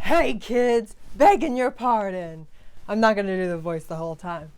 Hey kids, begging your pardon. I'm not going to do the voice the whole time.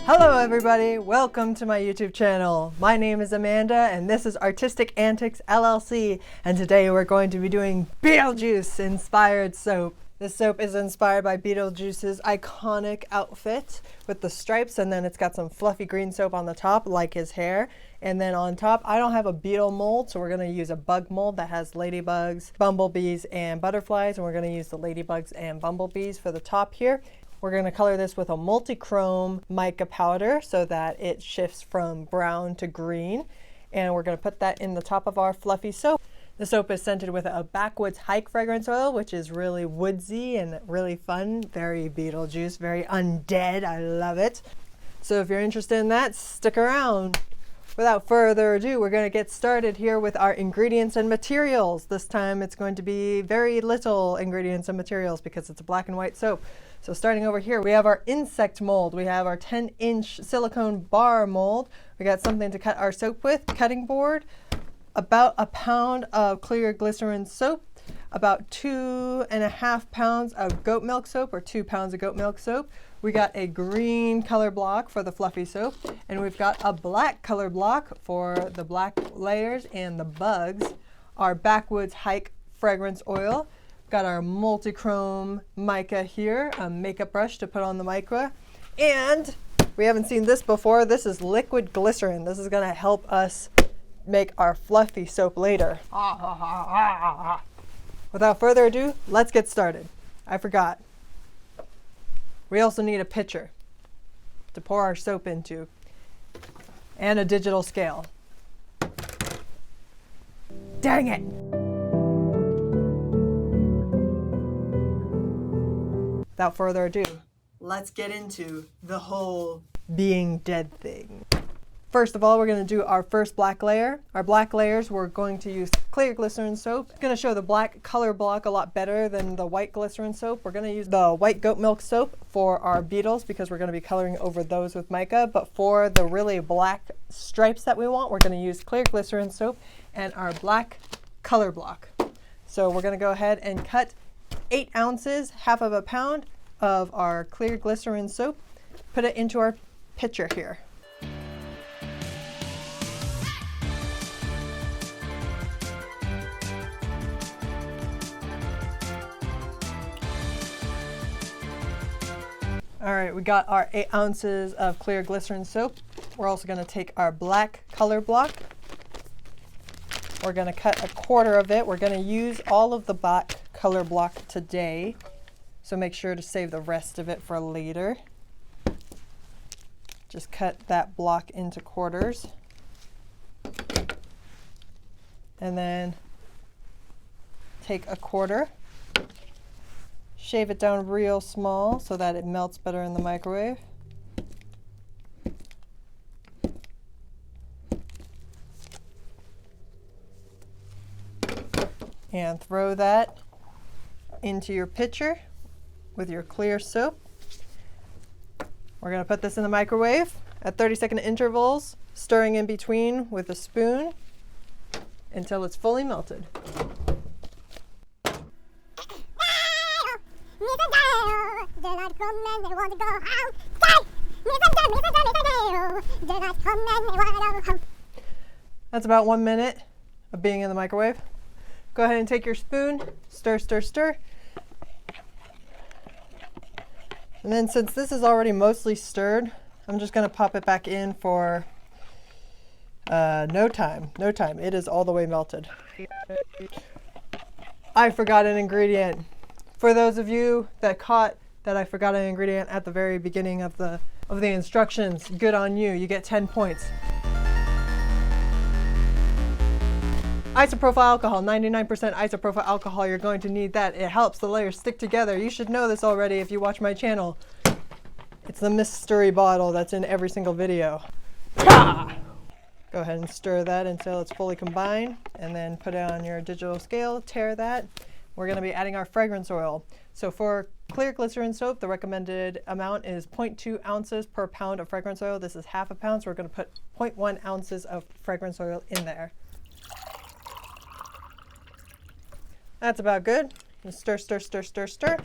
Hello everybody, welcome to my YouTube channel. My name is Amanda and this is Artistic Antics LLC, and today we're going to be doing Beetlejuice inspired soap. This soap is inspired by Beetlejuice's iconic outfit with the stripes, and then it's got some fluffy green soap on the top like his hair. And then on top, I don't have a beetle mold, so we're going to use a bug mold that has ladybugs, bumblebees, and butterflies, and we're going to use the ladybugs and bumblebees for the top here. We're going to color this with a multi-chrome mica powder so that it shifts from brown to green, and we're going to put that in the top of our fluffy soap. The soap is scented with a backwoods hike fragrance oil, which is really woodsy and really fun, very Beetlejuice, very undead. I love it. So if you're interested in that, stick around. Without further ado, we're going to get started here with our ingredients and materials. This time it's going to be very little ingredients and materials because it's a black and white soap. So starting over here, we have our insect mold. We have our 10-inch silicone bar mold. We got something to cut our soap with, cutting board, about a pound of clear glycerin soap, about 2.5 pounds of goat milk soap, or 2 pounds of goat milk soap. We got a green color block for the fluffy soap, and we've got a black color block for the black layers and the bugs. Our backwoods hike fragrance oil. Got our multi-chrome mica here, a makeup brush to put on the mica. And we haven't seen this before. This is liquid glycerin. This is going to help us make our fluffy soap later. Without further ado, let's get started. I forgot. We also need a pitcher to pour our soap into, and a digital scale. Dang it! Without further ado, let's get into the whole being dead thing. First of all, we're going to do our first black layer. Our black layers, we're going to use clear glycerin soap. It's going to show the black color block a lot better than the white glycerin soap. We're going to use the white goat milk soap for our beetles because we're going to be coloring over those with mica. But for the really black stripes that we want, we're going to use clear glycerin soap and our black color block. So we're going to go ahead and cut 8 ounces, half of a pound of our clear glycerin soap. Put it into our pitcher here. All right, we got our 8 ounces of clear glycerin soap. We're also going to take our black color block. We're going to cut 1/4 of it. We're going to use all of the black color block today, so make sure to save the rest of it for later. Just cut that block into quarters. And then take 1/4. Shave it down real small so that it melts better in the microwave. And throw that into your pitcher with your clear soap. We're going to put this in the microwave at 30-second intervals, stirring in between with a spoon until it's fully melted. That's about 1 minute of being in the microwave. Go ahead and take your spoon, stir, stir, stir. And then since this is already mostly stirred, I'm just going to pop it back in for no time. It is all the way melted. I forgot an ingredient. For those of you that caught that I forgot an ingredient at the very beginning of the instructions, good on you. You get 10 points. Isopropyl alcohol, 99% isopropyl alcohol. You're going to need that. It helps the layers stick together. You should know this already if you watch my channel. It's the mystery bottle that's in every single video. Go ahead and stir that until it's fully combined, and then put it on your digital scale, tare that. we're going to be adding our fragrance oil. So for clear glycerin soap, the recommended amount is 0.2 ounces per pound of fragrance oil. This is half a pound, so we're going to put 0.1 ounces of fragrance oil in there. That's about good. You stir, stir, stir, stir, stir.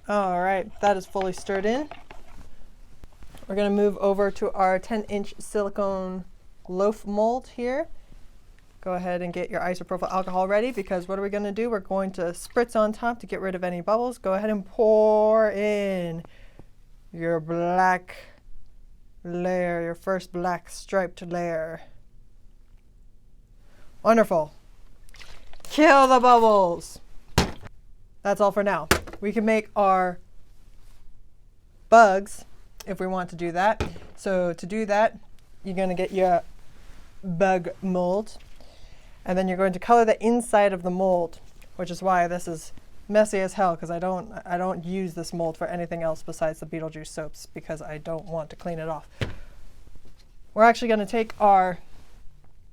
All right, that is fully stirred in. We're going to move over to our 10-inch silicone loaf mold here. Go ahead and get your isopropyl alcohol ready, because what are we going to do? We're going to spritz on top to get rid of any bubbles. Go ahead and pour in your black layer, your first black striped layer. Wonderful. Kill the bubbles. That's all for now. We can make our bugs if we want to do that. So to do that, you're going to get your bug mold, and then you're going to color the inside of the mold, which is why this is messy as hell, because I don't use this mold for anything else besides the Beetlejuice soaps, because I don't want to clean it off. We're actually going to take our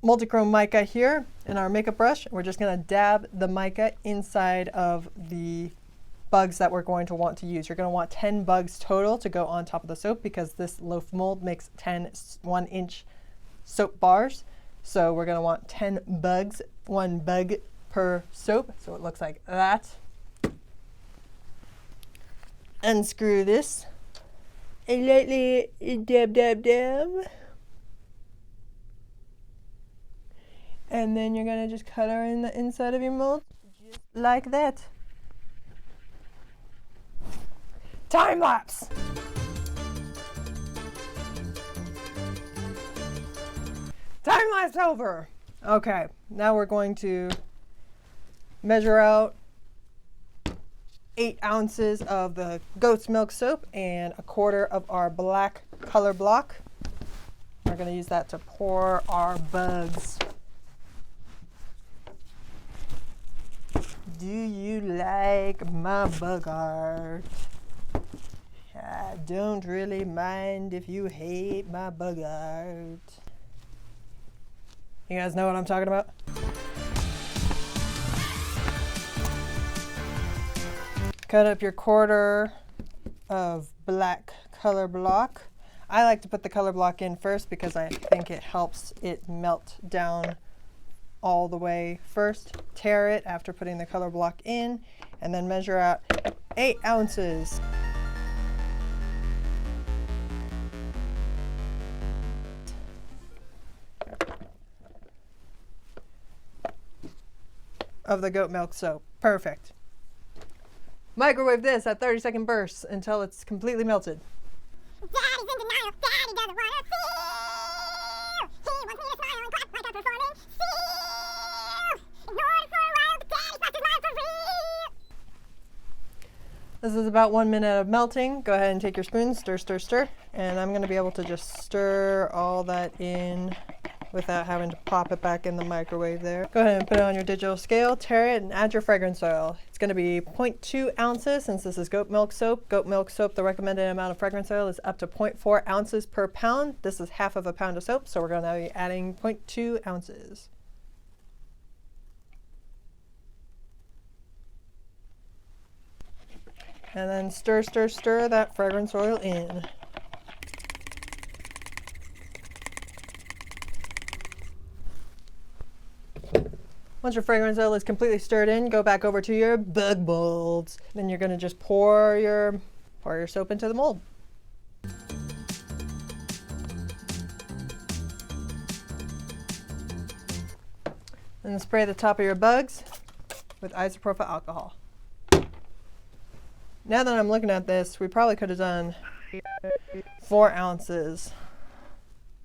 multichrome mica here in our makeup brush. We're just going to dab the mica inside of the bugs that we're going to want to use. You're going to want 10 bugs total to go on top of the soap, because this loaf mold makes 10 1-inch soap bars. So we're going to want 10 bugs, 1 bug per soap. So it looks like that. Unscrew this and lightly dab, dab, dab. And then you're going to just color in the inside of your mold, just like that. Time lapse. Time lapse over. Okay, now we're going to measure out 8 ounces of the goat's milk soap and 1/4 of our black color block. We're going to use that to pour our bugs. Do you like my bug art? I don't really mind if you hate my bug art. You guys know what I'm talking about? Cut up your 1/4 of black color block. I like to put the color block in first because I think it helps it melt down all the way first. Tare it after putting the color block in, and then measure out 8 ounces. Of the goat milk soap. Perfect. Microwave this at 30-second bursts until it's completely melted. Daddy's in denial. Daddy doesn't want to feel. He wants me to smile and clap like I'm performing. Feel. Ignore it for a while, but Daddy's lost his mind for real. This is about 1 minute of melting. Go ahead and take your spoon, stir, stir, stir. And I'm going to be able to just stir all that in without having to pop it back in the microwave there. Go ahead and put it on your digital scale, tare it, and add your fragrance oil. It's going to be 0.2 ounces since this is goat milk soap. Goat milk soap, the recommended amount of fragrance oil is up to 0.4 ounces per pound. This is half of a pound of soap, so we're going to be adding 0.2 ounces. And then stir, stir, stir that fragrance oil in. Once your fragrance oil is completely stirred in, go back over to your bug molds. Then you're going to just pour your soap into the mold. And spray the top of your bugs with isopropyl alcohol. Now that I'm looking at this, we probably could have done 4 ounces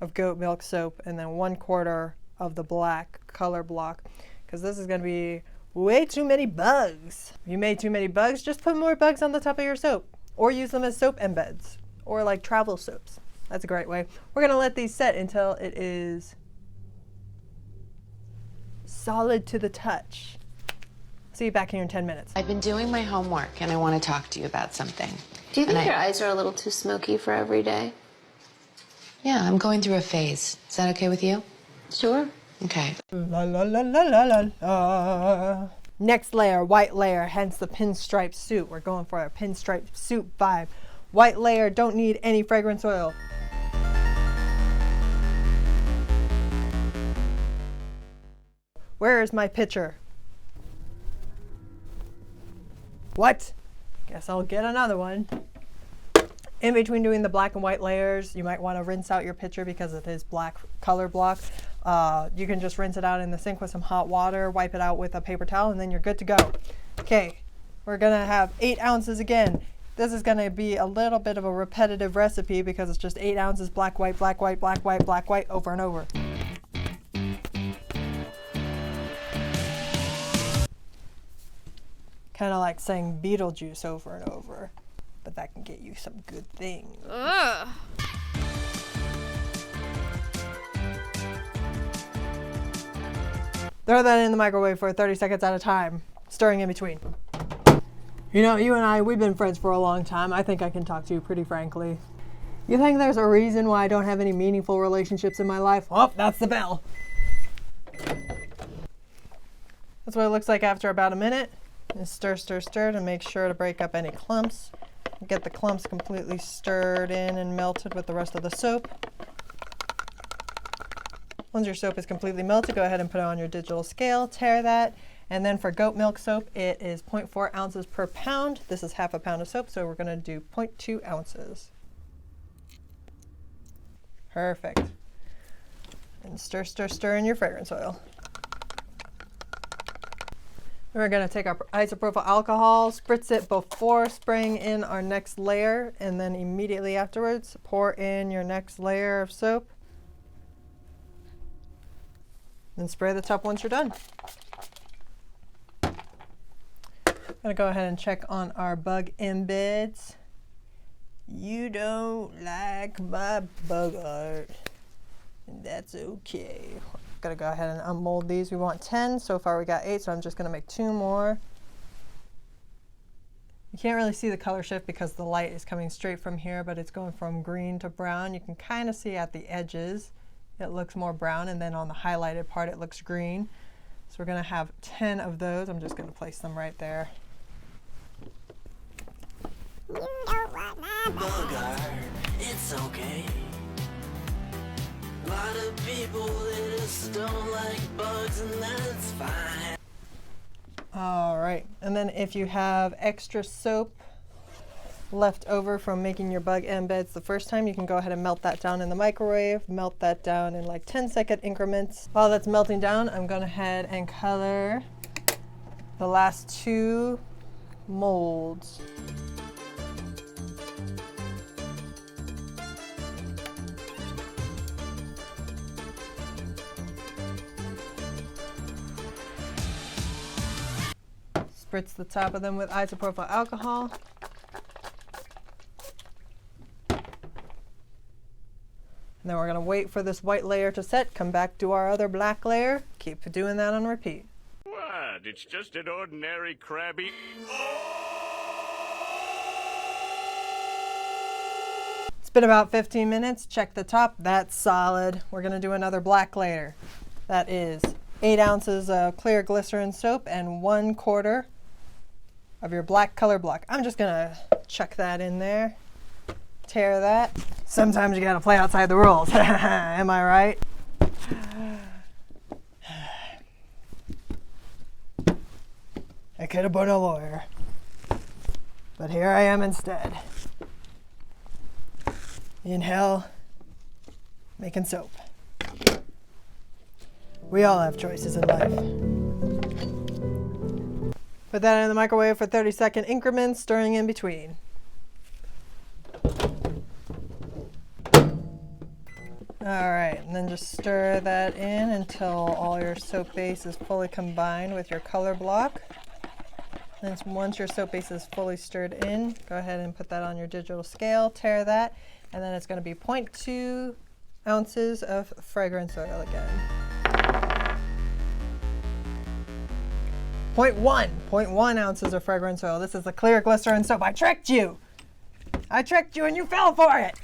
of goat milk soap and then 1/4 of the black color block, because this is going to be way too many bugs. If you made too many bugs, just put more bugs on the top of your soap, or use them as soap embeds, or like travel soaps. That's a great way. We're going to let these set until it is solid to the touch. See you back here in 10 minutes. I've been doing my homework and I want to talk to you about something. Do you think your eyes are a little too smoky for every day? Yeah, I'm going through a phase. Is that okay with you? Sure. Okay. La la la la la la la. Next layer, white layer, hence the pinstripe suit. We're going for a pinstripe suit vibe. White layer, don't need any fragrance oil. Where is my pitcher? What? Guess I'll get another one. In between doing the black and white layers, you might want to rinse out your pitcher because it is black color block. You can just rinse it out in the sink with some hot water, wipe it out with a paper towel, and then you're good to go. Okay, we're gonna have 8 ounces again. This is gonna be a little bit of a repetitive recipe because it's just 8 ounces black, white, black, white, black, white, black, white, over and over. Kind of like saying Beetlejuice over and over, but that can get you some good things. Ugh. Throw that in the microwave for 30 seconds at a time, stirring in between. You know, you and I, we've been friends for a long time. I think I can talk to you pretty frankly. You think there's a reason why I don't have any meaningful relationships in my life? Oh, that's the bell. That's what it looks like after about a minute. Just stir, stir, stir to make sure to break up any clumps. Get the clumps completely stirred in and melted with the rest of the soap. Once your soap is completely melted, go ahead and put it on your digital scale, tare that. And then for goat milk soap, it is 0.4 ounces per pound. This is half a pound of soap, so we're gonna do 0.2 ounces. Perfect. And stir, stir, stir in your fragrance oil. We're going to take our isopropyl alcohol, spritz it before spraying in our next layer, and then immediately afterwards pour in your next layer of soap. Then spray the top once you're done. I'm going to go ahead and check on our bug embeds. You don't like my bug art, and that's okay. Gotta go ahead and unmold these. We want 10. So far we got 8, so I'm just gonna make 2 more. You can't really see the color shift because the light is coming straight from here, but it's going from green to brown. You can kind of see at the edges it looks more brown, and then on the highlighted part it looks green. So we're gonna have 10 of those. I'm just gonna place them right there. You don't want my Bug art, it's okay. A lot of people, they just don't like bugs, and that's fine. All right, and then if you have extra soap left over from making your bug embeds the first time, you can go ahead and melt that down in the microwave. Melt that down in like 10-second increments. While that's melting down, I'm going ahead and color the last 2 molds. Spritz the top of them with isopropyl alcohol. And then we're going to wait for this white layer to set, come back to our other black layer, keep doing that on repeat. What? It's just an ordinary crabby. It's been about 15 minutes. Check the top. That's solid. We're going to do another black layer. That is 8 ounces of clear glycerin soap and 1/4 of your black color block. I'm just going to chuck that in there. Tear that. Sometimes you got to play outside the rules. Am I right? I could have been a lawyer, but here I am instead. In hell, making soap. We all have choices in life. Put that in the microwave for 30-second increments, stirring in between. All right, and then just stir that in until all your soap base is fully combined with your color block. Then once your soap base is fully stirred in, go ahead and put that on your digital scale, tare that, and then it's going to be 0.2 ounces of fragrance oil again. 0.1 ounces of fragrance oil. This is the clear glycerin soap. I tricked you. I tricked you and you fell for it.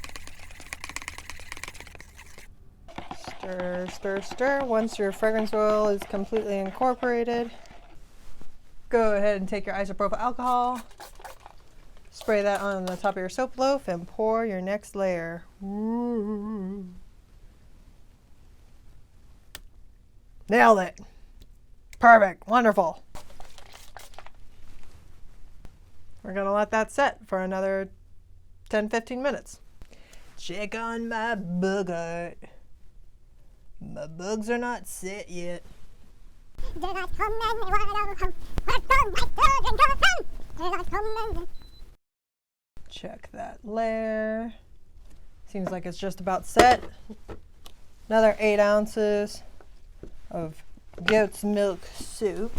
Stir, stir, stir. Once your fragrance oil is completely incorporated, go ahead and take your isopropyl alcohol, spray that on the top of your soap loaf, and pour your next layer. Ooh. Nailed it. Perfect. Wonderful. We're going to let that set for another 10-15 minutes. Check on my bug art. My bugs are not set yet. Check that layer. Seems like it's just about set. Another 8 ounces of goat's milk soup.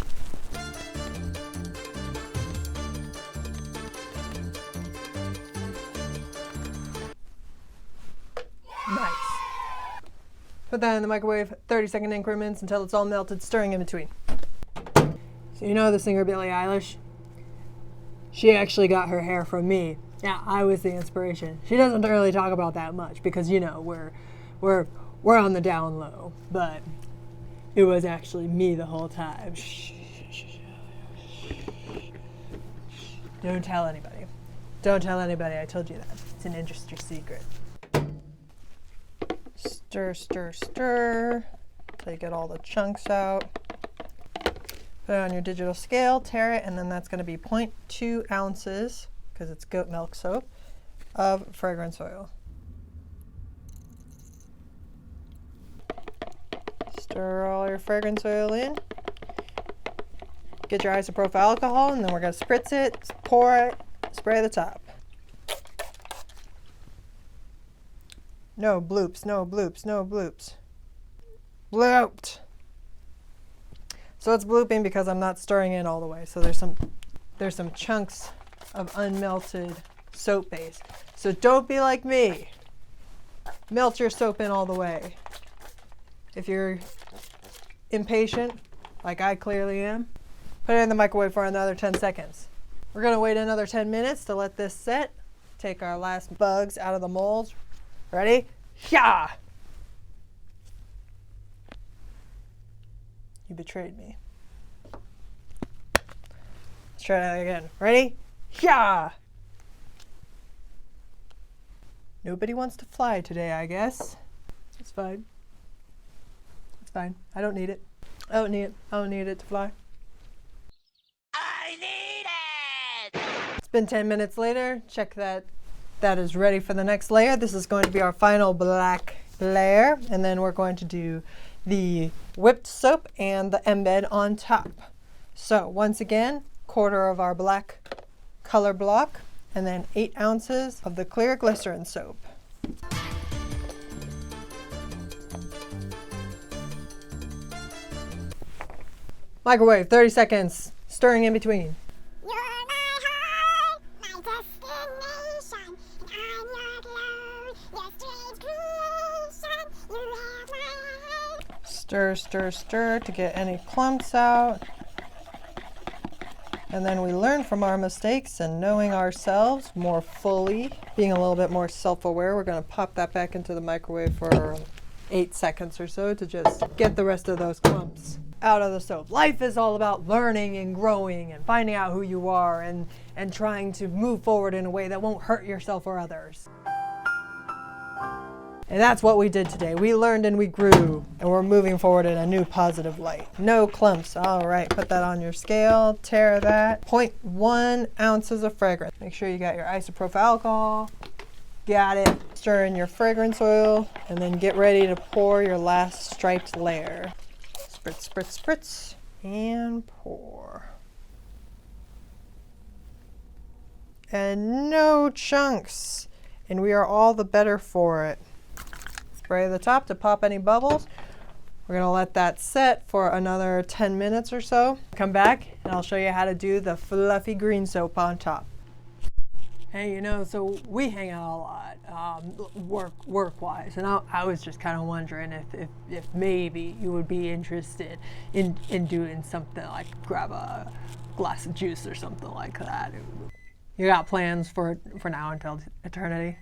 Nice. Put that in the microwave, 30-second increments until it's all melted, stirring in between. So you know the singer Billie Eilish? She actually got her hair from me. Yeah, I was the inspiration. She doesn't really talk about that much because, you know, we're on the down low, but it was actually me the whole time. Don't tell anybody. Don't tell anybody I told you that. It's an industry secret. Stir, stir, stir till you get all the chunks out. Put it on your digital scale, tare it, and then that's going to be 0.2 ounces, because it's goat milk soap, of fragrance oil. Stir all your fragrance oil in. Get your isopropyl alcohol, and then we're going to spritz it, pour it, spray the top. No bloops, no bloops, no bloops. Blooped. So it's blooping because I'm not stirring in all the way. So there's some chunks of unmelted soap base. So don't be like me. Melt your soap in all the way. If you're impatient, like I clearly am, put it in the microwave for another 10 seconds. We're gonna wait another 10 minutes to let this set. Take our last bugs out of the molds. Ready? Yeah! You betrayed me. Let's try that again. Ready? Yeah! Nobody wants to fly today, I guess. It's fine. It's fine. I don't need it. I don't need it. I don't need it to fly. I need it! It's been 10 minutes later. Check that. That is ready for the next layer. This is going to be our final black layer, and then we're going to do the whipped soap and the embed on top. So once again, 1/4 of our black color block, and then 8 ounces of the clear glycerin soap. Microwave, 30 seconds, stirring in between. You're my heart, my destination, and I'm your clone, your strange creation. You have my heart. Stir, stir, stir to get any clumps out. And then we learn from our mistakes and knowing ourselves more fully, being a little bit more self-aware. We're going to pop that back into the microwave for 8 seconds or so to just get the rest of those clumps out of the soap. Life is all about learning and growing and finding out who you are and trying to move forward in a way that won't hurt yourself or others. And that's what we did today. We learned and we grew, and we're moving forward in a new positive light. No clumps. All right, put that on your scale, tare that. 0.1 ounces of fragrance. Make sure you got your isopropyl alcohol. Got it. Stir in your fragrance oil, and then get ready to pour your last striped layer. Spritz, spritz, spritz, and pour. And no chunks. And we are all the better for it. Spray the top to pop any bubbles. We're gonna let that set for another 10 minutes or so. Come back and I'll show you how to do the fluffy green soap on top. Hey, you know, so we hang out a lot, work-wise, and I was just kind of wondering if maybe you would be interested in doing something like grab a glass of juice or something like that. You got plans for now until eternity?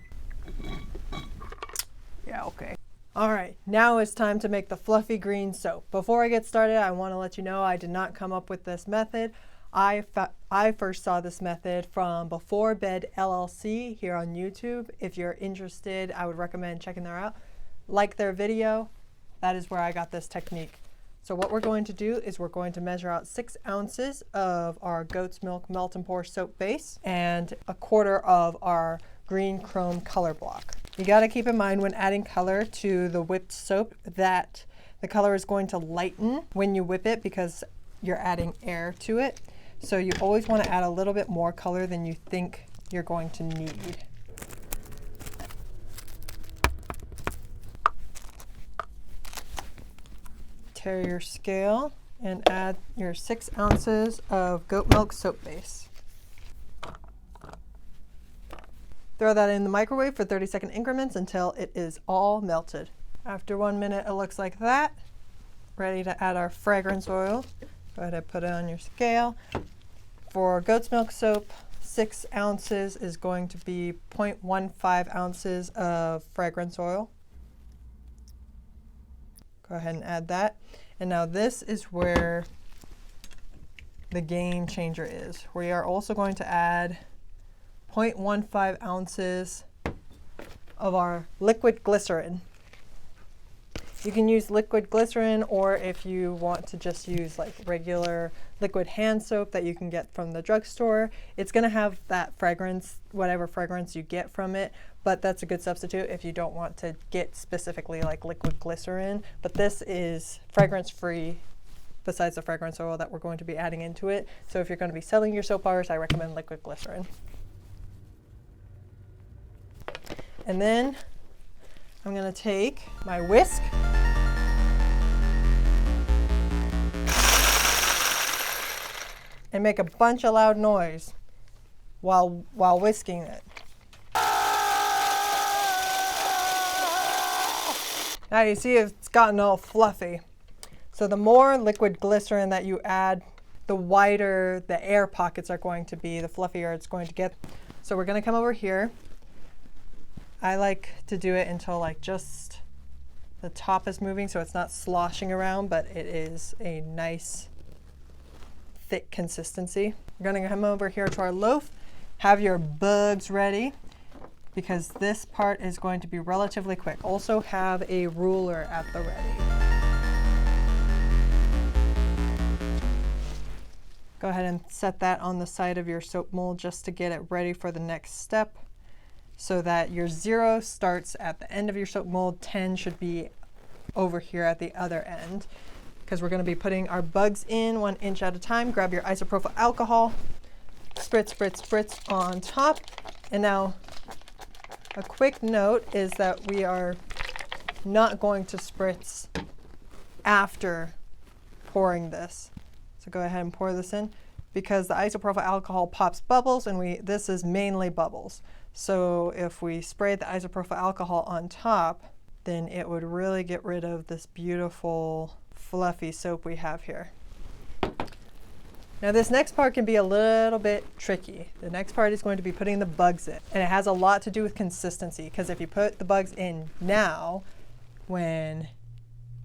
Yeah, okay. All right, now it's time to make the fluffy green soap. Before I get started, I want to let you know I did not come up with this method. I first saw this method from Before Bed LLC here on YouTube. If you're interested, I would recommend checking them out. Like their video, that is where I got this technique. So what we're going to do is we're going to measure out 6 ounces of our goat's milk melt and pour soap base and 1/4 of our green chrome color block. You got to keep in mind when adding color to the whipped soap that the color is going to lighten when you whip it because you're adding air to it. So you always want to add a little bit more color than you think you're going to need. Tare your scale and add your 6 ounces of goat milk soap base. Throw that in the microwave for 30-second increments until it is all melted. After 1 minute, it looks like that. Ready to add our fragrance oil. Go ahead and put it on your scale. For goat's milk soap, 6 ounces is going to be 0.15 ounces of fragrance oil. Go ahead and add that. And now this is where the game changer is. We are also going to add 0.15 ounces of our liquid glycerin. You can use liquid glycerin, or if you want to just use like regular liquid hand soap that you can get from the drugstore, it's going to have that fragrance, whatever fragrance you get from it, but that's a good substitute if you don't want to get specifically like liquid glycerin. But this is fragrance free besides the fragrance oil that we're going to be adding into it. So if you're going to be selling your soap bars, I recommend liquid glycerin. And then I'm going to take my whisk and make a bunch of loud noise while whisking it. Now you see it's gotten all fluffy. So the more liquid glycerin that you add, the wider the air pockets are going to be, the fluffier it's going to get. So we're going to come over here. I like to do it until like just the top is moving so it's not sloshing around, but it is a nice thick consistency. We're going to come over here to our loaf. Have your bugs ready because this part is going to be relatively quick. Also have a ruler at the ready. Go ahead and set that on the side of your soap mold just to get it ready for the next step, so that your 0 starts at the end of your soap mold, 10 should be over here at the other end, because we're going to be putting our bugs in 1 inch at a time. Grab your isopropyl alcohol, spritz, spritz, spritz on top. And now a quick note is that we are not going to spritz after pouring this. So go ahead and pour this in because the isopropyl alcohol pops bubbles, and this is mainly bubbles. So if we sprayed the isopropyl alcohol on top, then it would really get rid of this beautiful fluffy soap we have here. Now this next part can be a little bit tricky. The next part is going to be putting the bugs in. And it has a lot to do with consistency, because if you put the bugs in now, when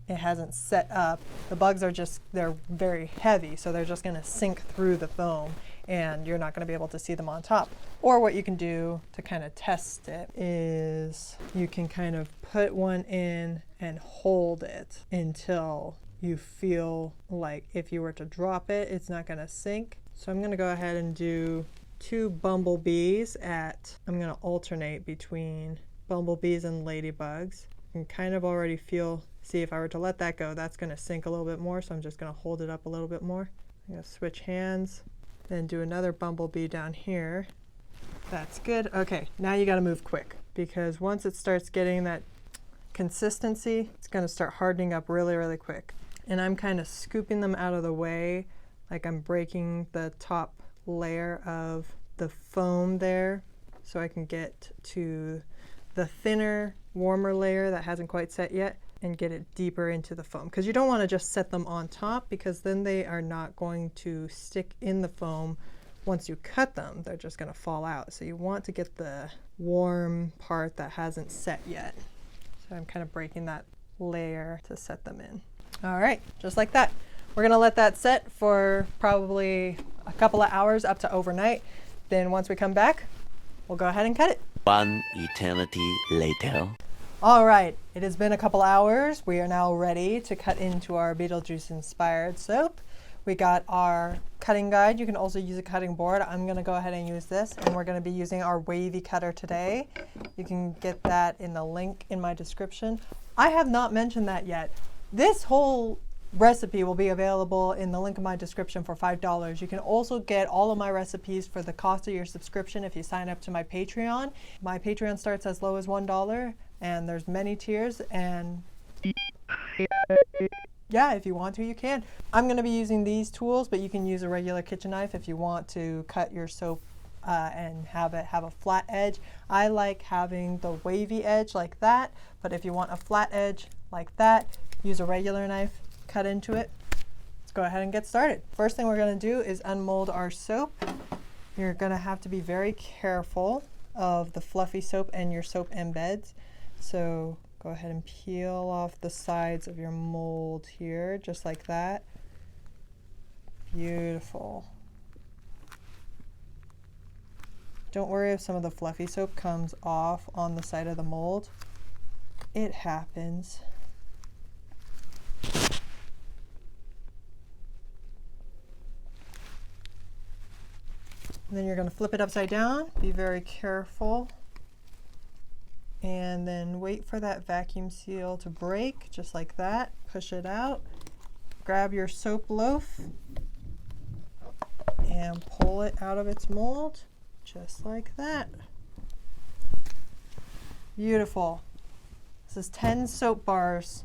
it hasn't set up, the bugs are they're very heavy, so they're just gonna sink through the foam and you're not gonna be able to see them on top. Or what you can do to kind of test it is you can kind of put one in and hold it until you feel like if you were to drop it, it's not gonna sink. So I'm gonna go ahead and do 2 bumblebees I'm gonna alternate between bumblebees and ladybugs. You can kind of already see if I were to let that go, that's gonna sink a little bit more, so I'm just gonna hold it up a little bit more. I'm gonna switch hands, then do another bumblebee down here. That's good. Okay, now you gotta move quick, because once it starts getting that consistency, it's gonna start hardening up really, really quick. And I'm kind of scooping them out of the way, like I'm breaking the top layer of the foam there, so I can get to the thinner, warmer layer that hasn't quite set yet and get it deeper into the foam. Because you don't want to just set them on top, because then they are not going to stick in the foam. Once you cut them, they're just going to fall out. So you want to get the warm part that hasn't set yet. So So I'm kind of breaking that layer to set them in. All right, just like that. We're gonna let that set for probably a couple of hours up to overnight. Then once we come back, we'll go ahead and cut it. One eternity later. All right, it has been a couple hours. We are now ready to cut into our Beetlejuice inspired soap. We got our cutting guide. You can also use a cutting board. I'm gonna go ahead and use this, and we're gonna be using our wavy cutter today. You can get that in the link in my description. I have not mentioned that yet. This whole recipe will be available in the link in my description for $5. You can also get all of my recipes for the cost of your subscription if you sign up to my Patreon. My Patreon starts as low as $1, and there's many tiers, and yeah, if you want to, you can. I'm going to be using these tools, but you can use a regular kitchen knife if you want to cut your soap and have it have a flat edge. I like having the wavy edge like that, but if you want a flat edge like that, use a regular knife, cut into it. Let's go ahead and get started. First thing we're going to do is unmold our soap. You're going to have to be very careful of the fluffy soap and your soap embeds. So go ahead and peel off the sides of your mold here, just like that. Beautiful. Don't worry if some of the fluffy soap comes off on the side of the mold. It happens. And then you're going to flip it upside down. Be very careful. And then wait for that vacuum seal to break, just like that. Push it out. Grab your soap loaf and pull it out of its mold, just like that. Beautiful. This is 10 soap bars.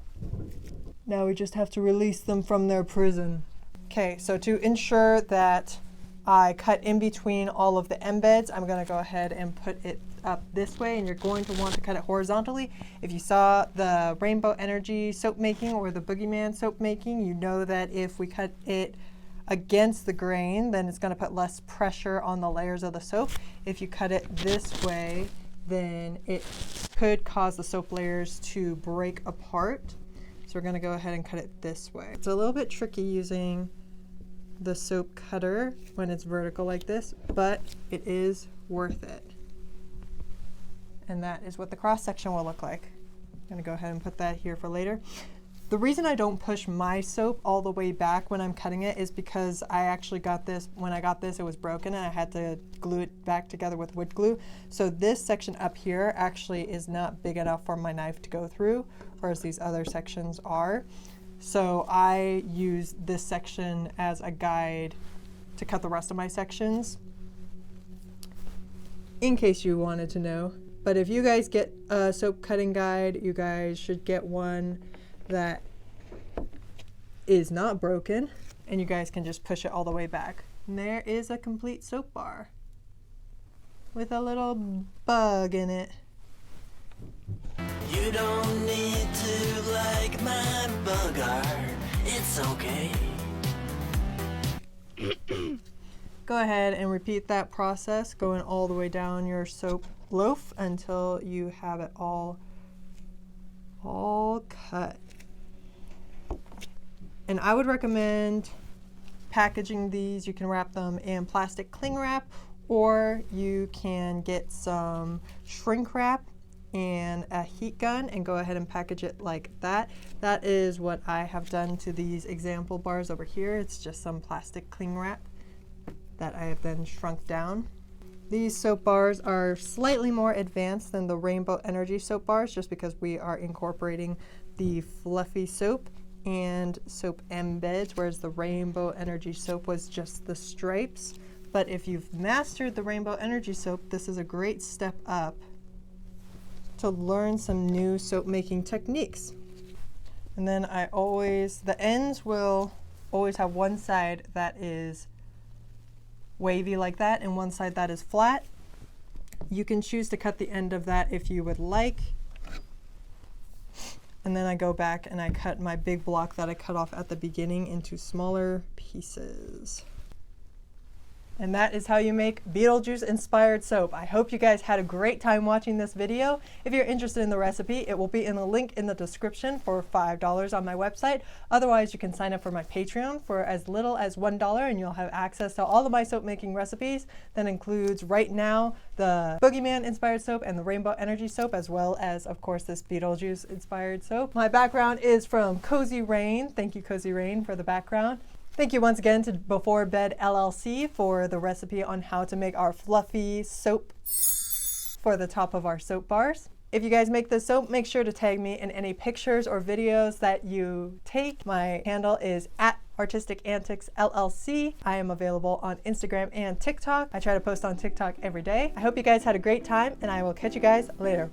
Now we just have to release them from their prison. Okay, so to ensure that I cut in between all of the embeds, I'm going to go ahead and put it up this way, and you're going to want to cut it horizontally. If you saw the Rainbow Energy soap making or the Boogeyman soap making, you know that if we cut it against the grain, then it's going to put less pressure on the layers of the soap. If you cut it this way, then it could cause the soap layers to break apart. So we're going to go ahead and cut it this way. It's a little bit tricky using the soap cutter when it's vertical like this, but it is worth it. And that is what the cross section will look like. I'm going to go ahead and put that here for later. The reason I don't push my soap all the way back when I'm cutting it is because I actually got this, when I got this, it was broken and I had to glue it back together with wood glue. So this section up here actually is not big enough for my knife to go through, whereas these other sections are. So I use this section as a guide to cut the rest of my sections, in case you wanted to know. But if you guys get a soap cutting guide, you guys should get one that is not broken, and you guys can just push it all the way back. And there is a complete soap bar with a little bug in it. You don't need to like my bug art. It's okay. Go ahead and repeat that process, going all the way down your soap loaf until you have it all cut. And I would recommend packaging these. You can wrap them in plastic cling wrap, or you can get some shrink wrap and a heat gun and go ahead and package it like that. That is what I have done to these example bars over here. It's just some plastic cling wrap that I have then shrunk down. These soap bars are slightly more advanced than the Rainbow Energy soap bars, just because we are incorporating the fluffy soap and soap embeds, whereas the Rainbow Energy soap was just the stripes. But if you've mastered the Rainbow Energy soap, this is a great step up to learn some new soap making techniques. And then the ends will always have one side that is wavy like that and one side that is flat. You can choose to cut the end of that if you would like. And then I go back and I cut my big block that I cut off at the beginning into smaller pieces. And that is how you make Beetlejuice inspired soap. I hope you guys had a great time watching this video. If you're interested in the recipe, it will be in the link in the description for $5 on my website. Otherwise, you can sign up for my Patreon for as little as $1 and you'll have access to all of my soap making recipes. That includes right now the Boogeyman inspired soap and the Rainbow Energy soap, as well as, of course, this Beetlejuice inspired soap. My background is from Cozy Rain. Thank you, Cozy Rain, for the background. Thank you once again to Before Bed LLC for the recipe on how to make our fluffy soap for the top of our soap bars. If you guys make this soap, make sure to tag me in any pictures or videos that you take. My handle is @ArtisticAnticsLLC. I am available on Instagram and TikTok. I try to post on TikTok every day. I hope you guys had a great time and I will catch you guys later.